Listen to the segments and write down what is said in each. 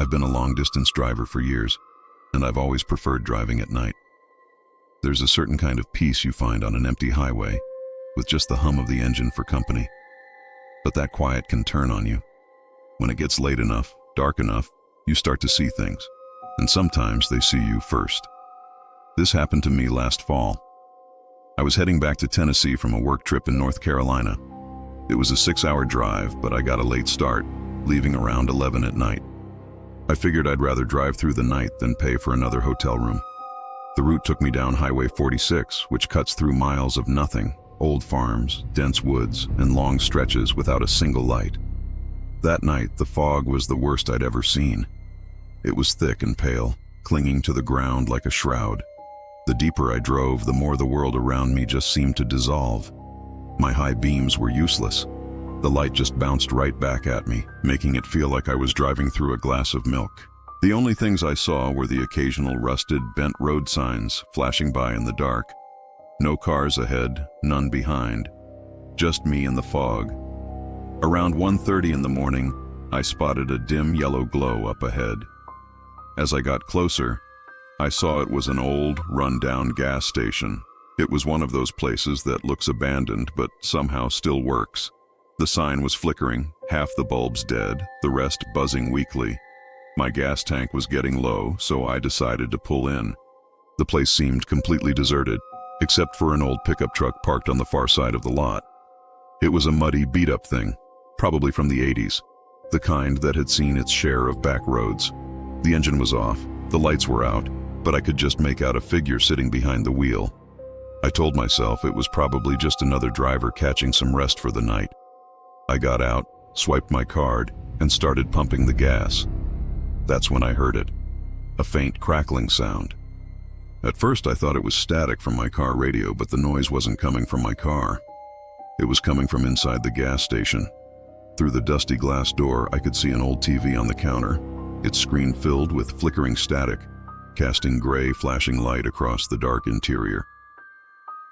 I've been a long-distance driver for years, and I've always preferred driving at night. There's a certain kind of peace you find on an empty highway, with just the hum of the engine for company. But that quiet can turn on you. When it gets late enough, dark enough, you start to see things, and sometimes they see you first. This happened to me last fall. I was heading back to Tennessee from a work trip in North Carolina. It was a 6-hour drive, but I got a late start, leaving around 11 at night. I figured I'd rather drive through the night than pay for another hotel room. The route took me down Highway 46, which cuts through miles of nothing, old farms, dense woods, and long stretches without a single light. That night, the fog was the worst I'd ever seen. It was thick and pale, clinging to the ground like a shroud. The deeper I drove, the more the world around me just seemed to dissolve. My high beams were useless. The light just bounced right back at me, making it feel like I was driving through a glass of milk. The only things I saw were the occasional rusted, bent road signs flashing by in the dark. No cars ahead, none behind. Just me in the fog. Around 1:30 in the morning, I spotted a dim yellow glow up ahead. As I got closer, I saw it was an old, run-down gas station. It was one of those places that looks abandoned but somehow still works. The sign was flickering, half the bulbs dead, the rest buzzing weakly. My gas tank was getting low, so I decided to pull in. The place seemed completely deserted, except for an old pickup truck parked on the far side of the lot. It was a muddy, beat-up thing, probably from the 80s, the kind that had seen its share of back roads. The engine was off, the lights were out, but I could just make out a figure sitting behind the wheel. I told myself it was probably just another driver catching some rest for the night. I got out, swiped my card, and started pumping the gas. That's when I heard it, a faint crackling sound. At first I thought it was static from my car radio, but the noise wasn't coming from my car. It was coming from inside the gas station. Through the dusty glass door, I could see an old TV on the counter, its screen filled with flickering static, casting gray, flashing light across the dark interior.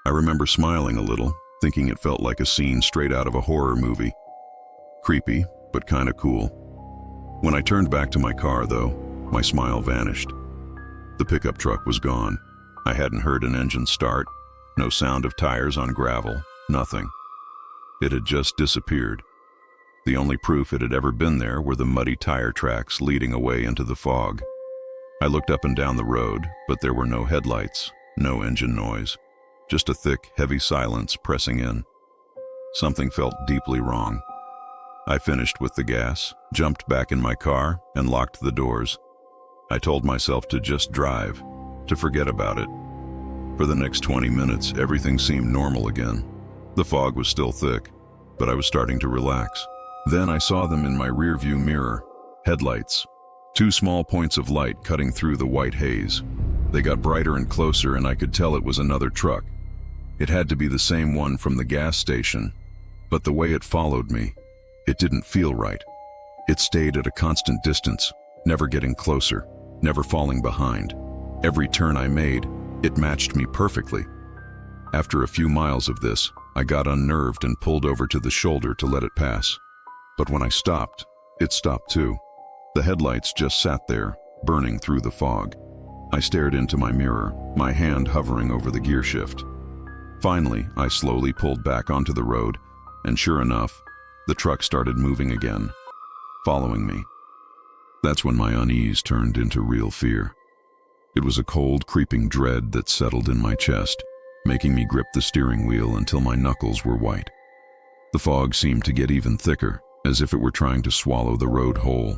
I remember smiling a little, thinking it felt like a scene straight out of a horror movie. Creepy, but kinda cool. When I turned back to my car, though, my smile vanished. The pickup truck was gone. I hadn't heard an engine start, no sound of tires on gravel, nothing. It had just disappeared. The only proof it had ever been there were the muddy tire tracks leading away into the fog. I looked up and down the road, but there were no headlights, no engine noise, just a thick, heavy silence pressing in. Something felt deeply wrong. I finished with the gas, jumped back in my car, and locked the doors. I told myself to just drive, to forget about it. For the next 20 minutes, everything seemed normal again. The fog was still thick, but I was starting to relax. Then I saw them in my rearview mirror, headlights. 2 small points of light cutting through the white haze. They got brighter and closer, and I could tell it was another truck. It had to be the same one from the gas station, but the way it followed me, it didn't feel right. It stayed at a constant distance, never getting closer, never falling behind. Every turn I made, it matched me perfectly. After a few miles of this, I got unnerved and pulled over to the shoulder to let it pass. But when I stopped, it stopped too. The headlights just sat there, burning through the fog. I stared into my mirror, my hand hovering over the gear shift. Finally, I slowly pulled back onto the road, and sure enough, the truck started moving again, following me. That's when my unease turned into real fear. It was a cold, creeping dread that settled in my chest, making me grip the steering wheel until my knuckles were white. The fog seemed to get even thicker, as if it were trying to swallow the road whole.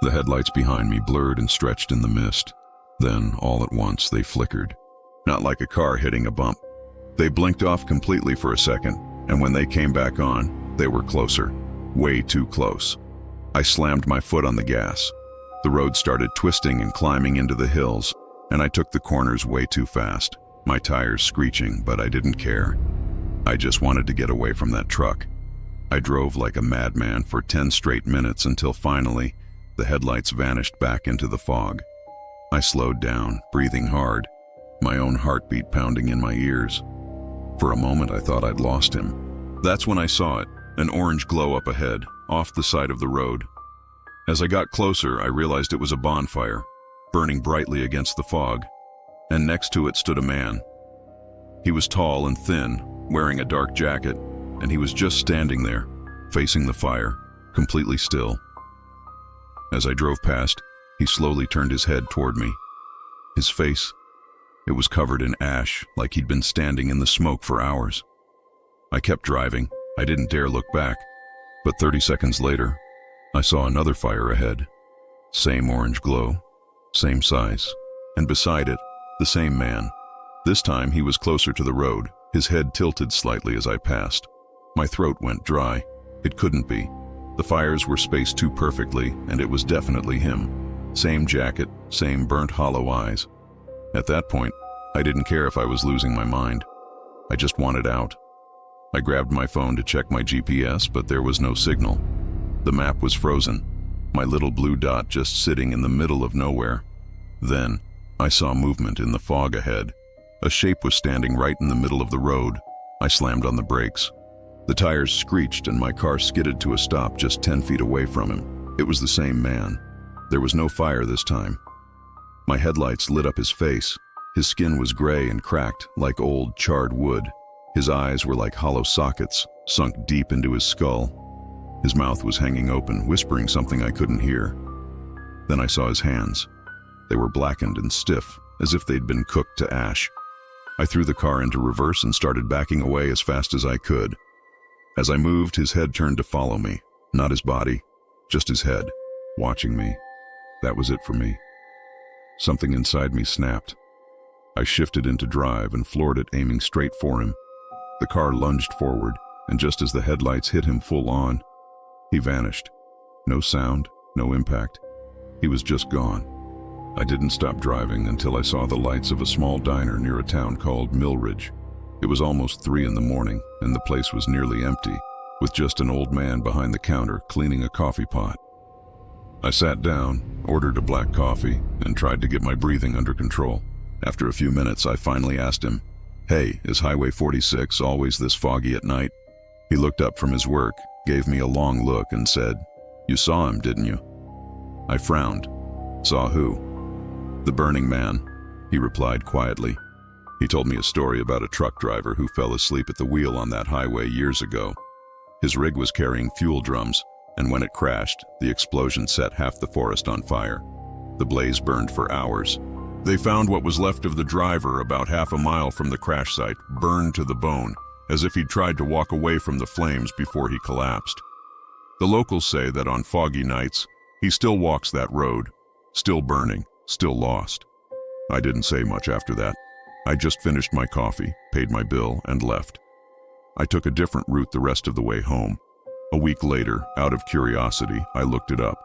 The headlights behind me blurred and stretched in the mist. Then, all at once, they flickered. Not like a car hitting a bump. They blinked off completely for a second, and when they came back on, they were closer. Way too close. I slammed my foot on the gas. The road started twisting and climbing into the hills, and I took the corners way too fast, my tires screeching, but I didn't care. I just wanted to get away from that truck. I drove like a madman for 10 straight minutes until finally, the headlights vanished back into the fog. I slowed down, breathing hard, my own heartbeat pounding in my ears. For a moment, I thought I'd lost him. That's when I saw it, an orange glow up ahead, off the side of the road. As I got closer, I realized it was a bonfire, burning brightly against the fog, and next to it stood a man. He was tall and thin, wearing a dark jacket, and he was just standing there, facing the fire, completely still. As I drove past, he slowly turned his head toward me. His face, it was covered in ash, like he'd been standing in the smoke for hours. I kept driving. I didn't dare look back, but 30 seconds later, I saw another fire ahead. Same orange glow, same size, and beside it, the same man. This time he was closer to the road, his head tilted slightly as I passed. My throat went dry. It couldn't be. The fires were spaced too perfectly, and it was definitely him. Same jacket, same burnt hollow eyes. At that point, I didn't care if I was losing my mind. I just wanted out. I grabbed my phone to check my GPS, but there was no signal. The map was frozen, my little blue dot just sitting in the middle of nowhere. Then, I saw movement in the fog ahead. A shape was standing right in the middle of the road. I slammed on the brakes. The tires screeched and my car skidded to a stop just 10 feet away from him. It was the same man. There was no fire this time. My headlights lit up his face. His skin was gray and cracked, like old, charred wood. His eyes were like hollow sockets, sunk deep into his skull. His mouth was hanging open, whispering something I couldn't hear. Then I saw his hands. They were blackened and stiff, as if they'd been cooked to ash. I threw the car into reverse and started backing away as fast as I could. As I moved, his head turned to follow me. Not his body, just his head, watching me. That was it for me. Something inside me snapped. I shifted into drive and floored it, aiming straight for him. The car lunged forward, and just as the headlights hit him full on, he vanished. No sound, no impact. He was just gone. I didn't stop driving until I saw the lights of a small diner near a town called Millridge. It was almost 3 in the morning, and the place was nearly empty, with just an old man behind the counter cleaning a coffee pot. I sat down, ordered a black coffee, and tried to get my breathing under control. After a few minutes, I finally asked him, "Hey, is Highway 46 always this foggy at night?" He looked up from his work, gave me a long look, and said, "You saw him, didn't you?" I frowned. "Saw who?" "The burning man," he replied quietly. He told me a story about a truck driver who fell asleep at the wheel on that highway years ago. His rig was carrying fuel drums, and when it crashed, the explosion set half the forest on fire. The blaze burned for hours. They found what was left of the driver about half a mile from the crash site, burned to the bone, as if he'd tried to walk away from the flames before he collapsed. The locals say that on foggy nights, he still walks that road, still burning, still lost. I didn't say much after that. I just finished my coffee, paid my bill, and left. I took a different route the rest of the way home. A week later, out of curiosity, I looked it up.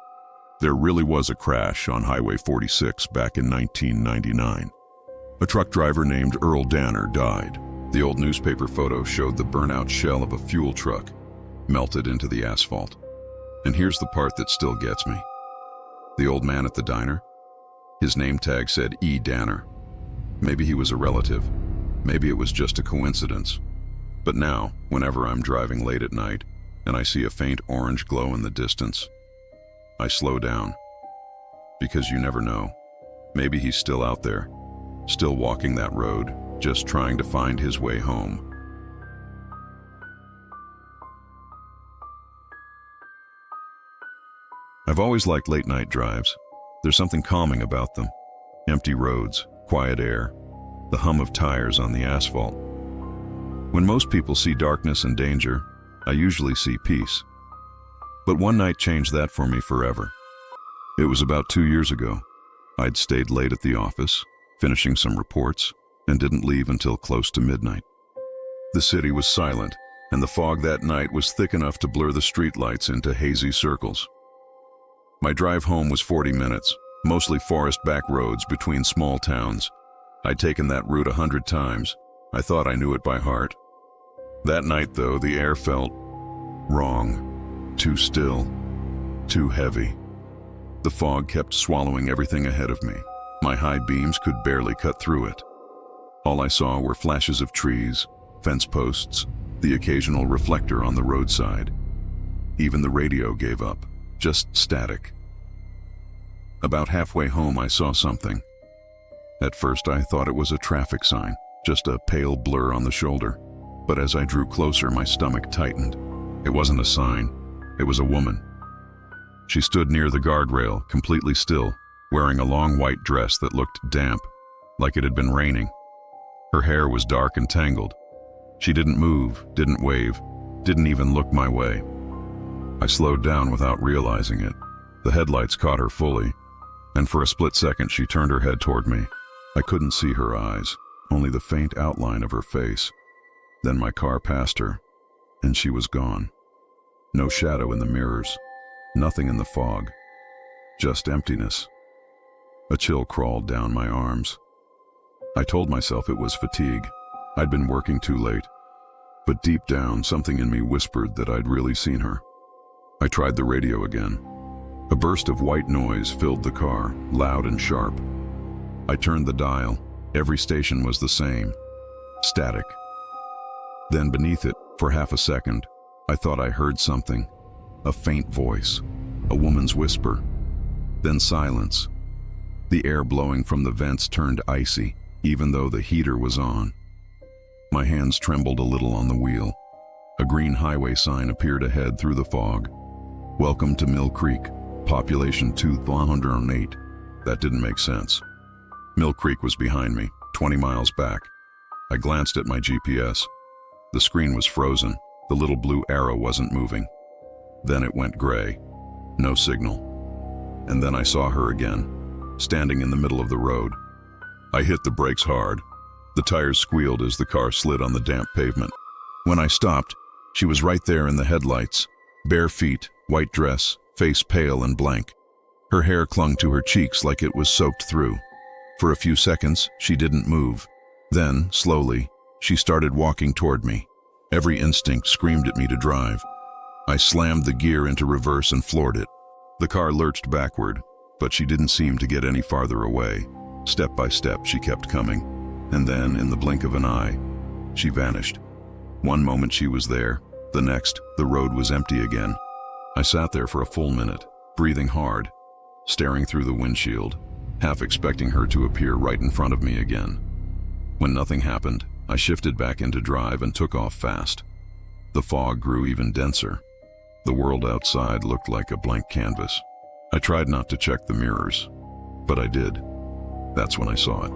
There really was a crash on Highway 46 back in 1999. A truck driver named Earl Danner died. The old newspaper photo showed the burnout shell of a fuel truck, melted into the asphalt. And here's the part that still gets me. The old man at the diner? His name tag said E. Danner. Maybe he was a relative. Maybe it was just a coincidence. But now, whenever I'm driving late at night and I see a faint orange glow in the distance, I slow down. Because you never know. Maybe he's still out there, still walking that road, just trying to find his way home. I've always liked late-night drives. There's something calming about them. Empty roads, quiet air, the hum of tires on the asphalt. When most people see darkness and danger, I usually see peace. But one night changed that for me forever. It was about 2 years ago. I'd stayed late at the office, finishing some reports, and didn't leave until close to midnight. The city was silent, and the fog that night was thick enough to blur the streetlights into hazy circles. My drive home was 40 minutes, mostly forest back roads between small towns. I'd taken that route 100 times. I thought I knew it by heart. That night, though, the air felt wrong, too still, too heavy. The fog kept swallowing everything ahead of me. My high beams could barely cut through it. All I saw were flashes of trees, fence posts, the occasional reflector on the roadside. Even the radio gave up, just static, About halfway home, I saw something. At first, I thought it was a traffic sign, just a pale blur on the shoulder. But as I drew closer, my stomach tightened. It wasn't a sign. It was a woman. She stood near the guardrail, completely still, wearing a long white dress that looked damp, like it had been raining. Her hair was dark and tangled. She didn't move, didn't wave, didn't even look my way. I slowed down without realizing it. The headlights caught her fully, and for a split second she turned her head toward me. I couldn't see her eyes, only the faint outline of her face. Then my car passed her, and she was gone. No shadow in the mirrors, nothing in the fog, just emptiness. A chill crawled down my arms. I told myself it was fatigue. I'd been working too late. But deep down, something in me whispered that I'd really seen her. I tried the radio again. A burst of white noise filled the car, loud and sharp. I turned the dial. Every station was the same. Static. Then beneath it, for half a second, I thought I heard something. A faint voice. A woman's whisper. Then silence. The air blowing from the vents turned icy, even though the heater was on. My hands trembled a little on the wheel. A green highway sign appeared ahead through the fog. Welcome to Mill Creek, population 208. That didn't make sense. Mill Creek was behind me, 20 miles back. I glanced at my GPS. The screen was frozen. The little blue arrow wasn't moving. Then it went gray. No signal. And then I saw her again, standing in the middle of the road. I hit the brakes hard. The tires squealed as the car slid on the damp pavement. When I stopped, she was right there in the headlights. Bare feet, white dress, face pale and blank. Her hair clung to her cheeks like it was soaked through. For a few seconds, she didn't move. Then, slowly, she started walking toward me. Every instinct screamed at me to drive. I slammed the gear into reverse and floored it. The car lurched backward, but she didn't seem to get any farther away. Step by step, she kept coming. And then, in the blink of an eye, she vanished. One moment she was there, the next, the road was empty again. I sat there for a full minute, breathing hard, staring through the windshield, half expecting her to appear right in front of me again. When nothing happened, I shifted back into drive and took off fast. The fog grew even denser. The world outside looked like a blank canvas. I tried not to check the mirrors, but I did. That's when I saw it.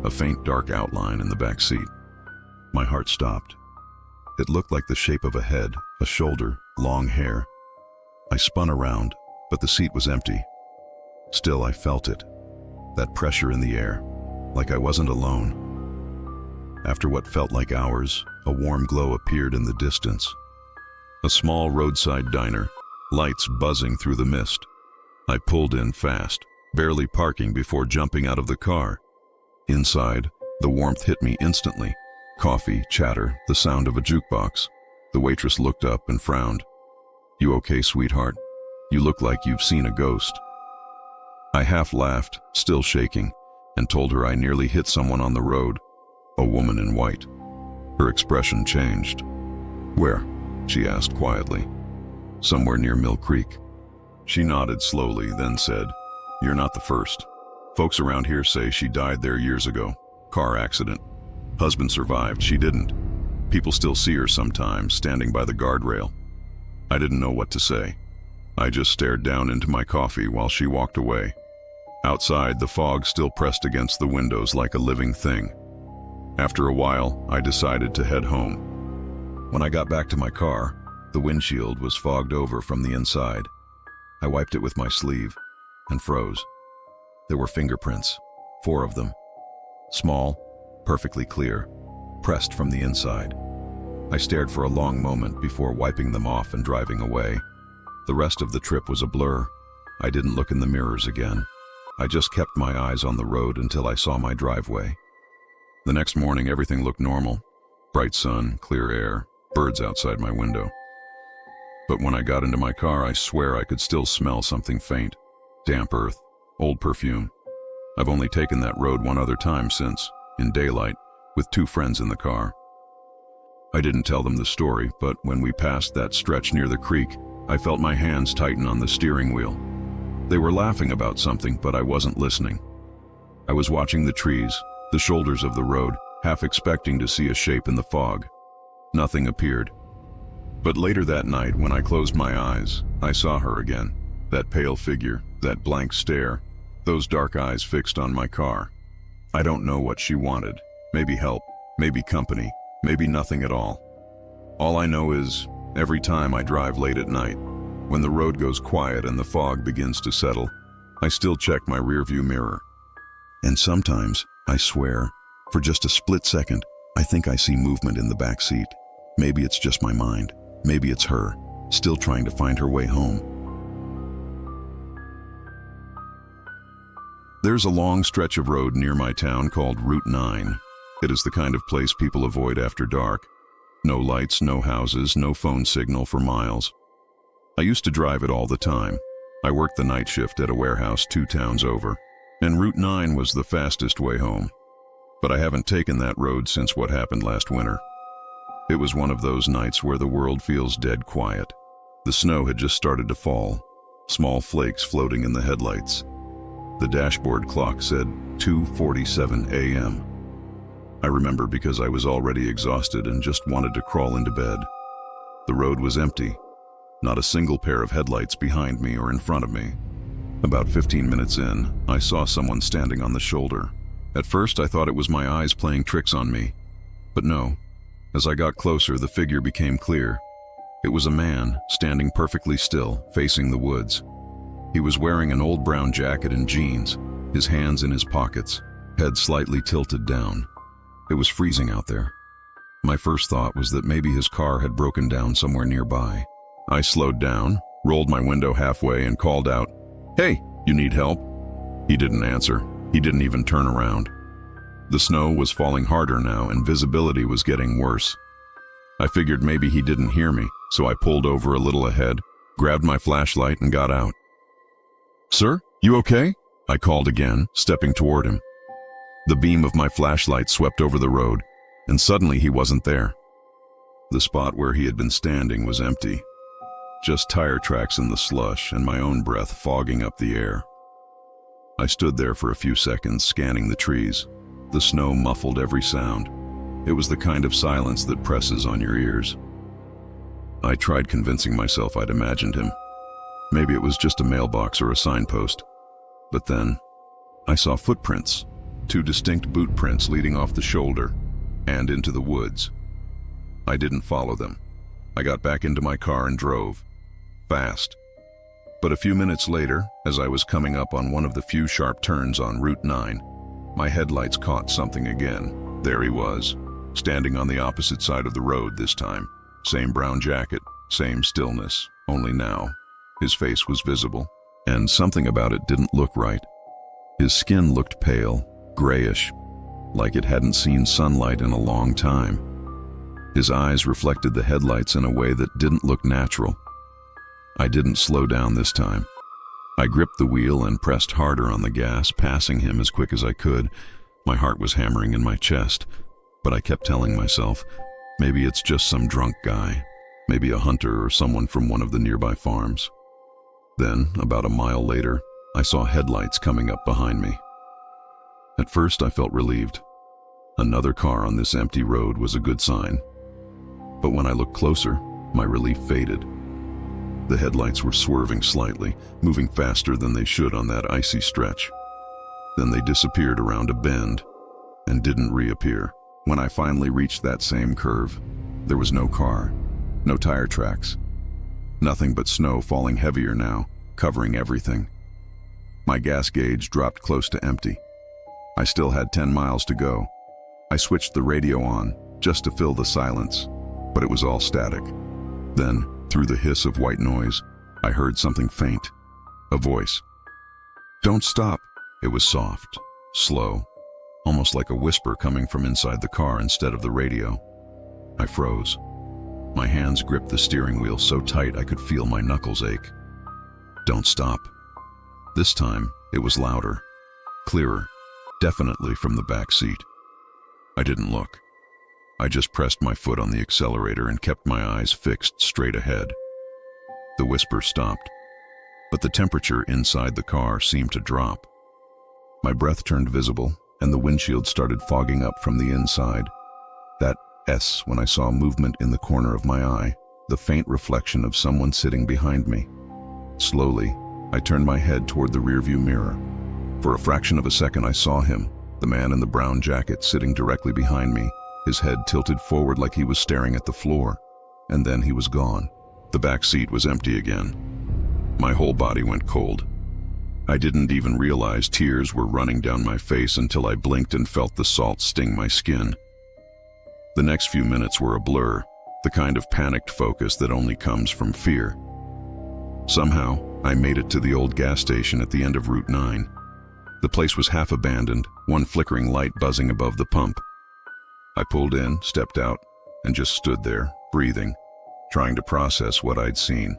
A faint dark outline in the back seat. My heart stopped. It looked like the shape of a head, a shoulder, long hair. I spun around, but the seat was empty. Still, I felt it. That pressure in the air, like I wasn't alone. After what felt like hours, a warm glow appeared in the distance. A small roadside diner, lights buzzing through the mist. I pulled in fast, barely parking before jumping out of the car. Inside, the warmth hit me instantly. Coffee, chatter, the sound of a jukebox. The waitress looked up and frowned. "You okay, sweetheart? You look like you've seen a ghost." I half laughed, still shaking, and told her I nearly hit someone on the road, a woman in white. Her expression changed. "Where?" she asked quietly. "Somewhere near Mill Creek." She nodded slowly, then said, "You're not the first. Folks around here say she died there years ago. Car accident. Husband survived, she didn't. People still see her sometimes, standing by the guardrail." I didn't know what to say. I just stared down into my coffee while she walked away. Outside, the fog still pressed against the windows like a living thing. After a while, I decided to head home. When I got back to my car, the windshield was fogged over from the inside. I wiped it with my sleeve and froze. There were fingerprints, 4 of them. Small, perfectly clear, pressed from the inside. I stared for a long moment before wiping them off and driving away. The rest of the trip was a blur. I didn't look in the mirrors again. I just kept my eyes on the road until I saw my driveway. The next morning, everything looked normal. Bright sun, clear air, birds outside my window. But when I got into my car, I swear I could still smell something faint. Damp earth, old perfume. I've only taken that road one other time since, in daylight, with 2 friends in the car. I didn't tell them the story, but when we passed that stretch near the creek, I felt my hands tighten on the steering wheel. They were laughing about something, but I wasn't listening. I was watching the trees, the shoulders of the road, half expecting to see a shape in the fog. Nothing appeared. But later that night, when I closed my eyes, I saw her again. That pale figure, that blank stare, those dark eyes fixed on my car. I don't know what she wanted. Maybe help, maybe company, maybe nothing at all. All I know is, every time I drive late at night, when the road goes quiet and the fog begins to settle, I still check my rearview mirror. And sometimes, I swear, for just a split second, I think I see movement in the back seat. Maybe it's just my mind. Maybe it's her, still trying to find her way home. There's a long stretch of road near my town called Route 9. It is the kind of place people avoid after dark. No lights, no houses, no phone signal for miles. I used to drive it all the time. I worked the night shift at a warehouse 2 towns over, and Route 9 was the fastest way home. But I haven't taken that road since what happened last winter. It was one of those nights where the world feels dead quiet. The snow had just started to fall, small flakes floating in the headlights. The dashboard clock said 2:47 a.m. I remember because I was already exhausted and just wanted to crawl into bed. The road was empty, not a single pair of headlights behind me or in front of me. About 15 minutes in, I saw someone standing on the shoulder. At first, I thought it was my eyes playing tricks on me, but no. As I got closer, the figure became clear. It was a man, standing perfectly still, facing the woods. He was wearing an old brown jacket and jeans, his hands in his pockets, head slightly tilted down. It was freezing out there. My first thought was that maybe his car had broken down somewhere nearby. I slowed down, rolled my window halfway, and called out, "Hey, you need help?" He didn't answer. He didn't even turn around. The snow was falling harder now, and visibility was getting worse. I figured maybe he didn't hear me, so I pulled over a little ahead, grabbed my flashlight, and got out. "Sir, you okay?" I called again, stepping toward him. The beam of my flashlight swept over the road, and suddenly he wasn't there. The spot where he had been standing was empty. Just tire tracks in the slush and my own breath fogging up the air. I stood there for a few seconds, scanning the trees. The snow muffled every sound. It was the kind of silence that presses on your ears. I tried convincing myself I'd imagined him. Maybe it was just a mailbox or a signpost. But then, I saw footprints, 2 distinct boot prints leading off the shoulder and into the woods. I didn't follow them. I got back into my car and drove. Fast. But a few minutes later, as I was coming up on one of the few sharp turns on Route 9, my headlights caught something again. There he was, standing on the opposite side of the road this time. Same brown jacket, same stillness, only now his face was visible, and something about it didn't look right. His skin looked pale, grayish, like it hadn't seen sunlight in a long time. His eyes reflected the headlights in a way that didn't look natural. I didn't slow down this time. I gripped the wheel and pressed harder on the gas, passing him as quick as I could. My heart was hammering in my chest, but I kept telling myself, maybe it's just some drunk guy, maybe a hunter or someone from one of the nearby farms. Then, about a mile later, I saw headlights coming up behind me. At first, I felt relieved. Another car on this empty road was a good sign. But when I looked closer, my relief faded. The headlights were swerving slightly, moving faster than they should on that icy stretch. Then they disappeared around a bend and didn't reappear. When I finally reached that same curve, there was no car, no tire tracks. Nothing but snow falling heavier now, covering everything. My gas gauge dropped close to empty. I still had 10 miles to go. I switched the radio on, just to fill the silence, but it was all static. Then, through the hiss of white noise, I heard something faint. A voice. "Don't stop." It was soft, slow, almost like a whisper coming from inside the car instead of the radio. I froze. My hands gripped the steering wheel so tight I could feel my knuckles ache. "Don't stop." This time, it was louder, clearer, definitely from the back seat. I didn't look. I just pressed my foot on the accelerator and kept my eyes fixed straight ahead. The whisper stopped. but the temperature inside the car seemed to drop. My breath turned visible, and the windshield started fogging up from the inside. That S when I saw movement in the corner of my eye, the faint reflection of someone sitting behind me. Slowly, I turned my head toward the rearview mirror. For a fraction of a second I saw him, the man in the brown jacket sitting directly behind me, his head tilted forward like he was staring at the floor. And then he was gone. The back seat was empty again. My whole body went cold. I didn't even realize tears were running down my face until I blinked and felt the salt sting my skin. The next few minutes were a blur, the kind of panicked focus that only comes from fear. Somehow, I made it to the old gas station at the end of Route 9. The place was half abandoned, one flickering light buzzing above the pump. I pulled in, stepped out, and just stood there, breathing, trying to process what I'd seen.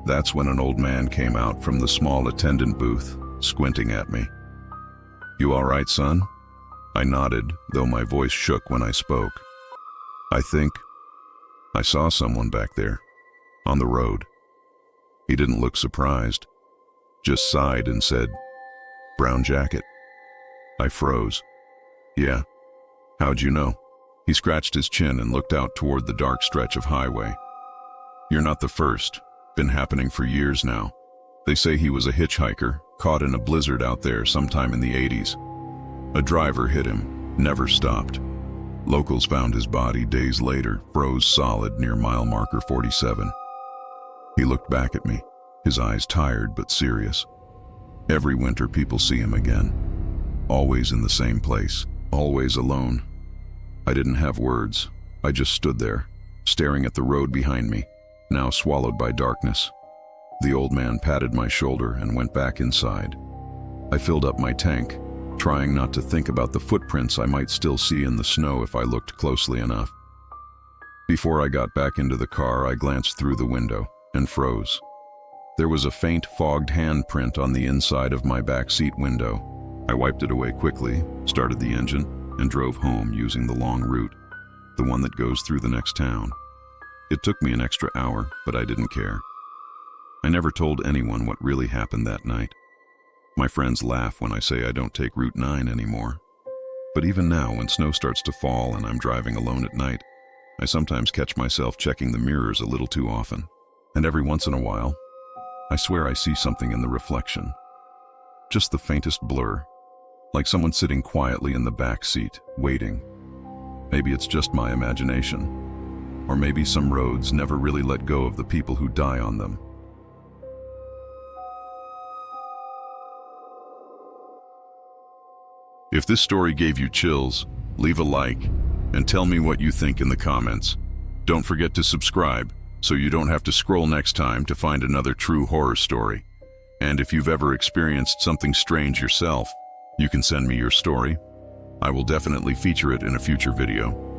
That's when an old man came out from the small attendant booth, squinting at me. "You all right, son?" I nodded, though my voice shook when I spoke. "I think I saw someone back there, on the road." He didn't look surprised, just sighed and said, "Brown jacket." I froze. "Yeah, how'd you know?" He scratched his chin and looked out toward the dark stretch of highway. "You're not the first. Been happening for years now. They say he was a hitchhiker, caught in a blizzard out there sometime in the 80s. A driver hit him, never stopped. Locals found his body days later, froze solid near mile marker 47. He looked back at me, his eyes tired but serious. Every winter people see him again. Always in the same place, always alone. I didn't have words. I just stood there, staring at the road behind me, now swallowed by darkness. The old man patted my shoulder and went back inside. I filled up my tank, trying not to think about the footprints I might still see in the snow if I looked closely enough. Before I got back into the car, I glanced through the window and froze. There was a faint, fogged handprint on the inside of my back seat window. I wiped it away quickly, started the engine, and drove home using the long route, the one that goes through the next town. It took me an extra hour, but I didn't care. I never told anyone what really happened that night. My friends laugh when I say I don't take Route 9 anymore. But even now, when snow starts to fall and I'm driving alone at night, I sometimes catch myself checking the mirrors a little too often. And every once in a while, I swear I see something in the reflection. Just the faintest blur, like someone sitting quietly in the back seat, waiting. Maybe it's just my imagination. Or maybe some roads never really let go of the people who die on them. If this story gave you chills, leave a like and tell me what you think in the comments. Don't forget to subscribe so you don't have to scroll next time to find another true horror story. And if you've ever experienced something strange yourself, you can send me your story. I will definitely feature it in a future video.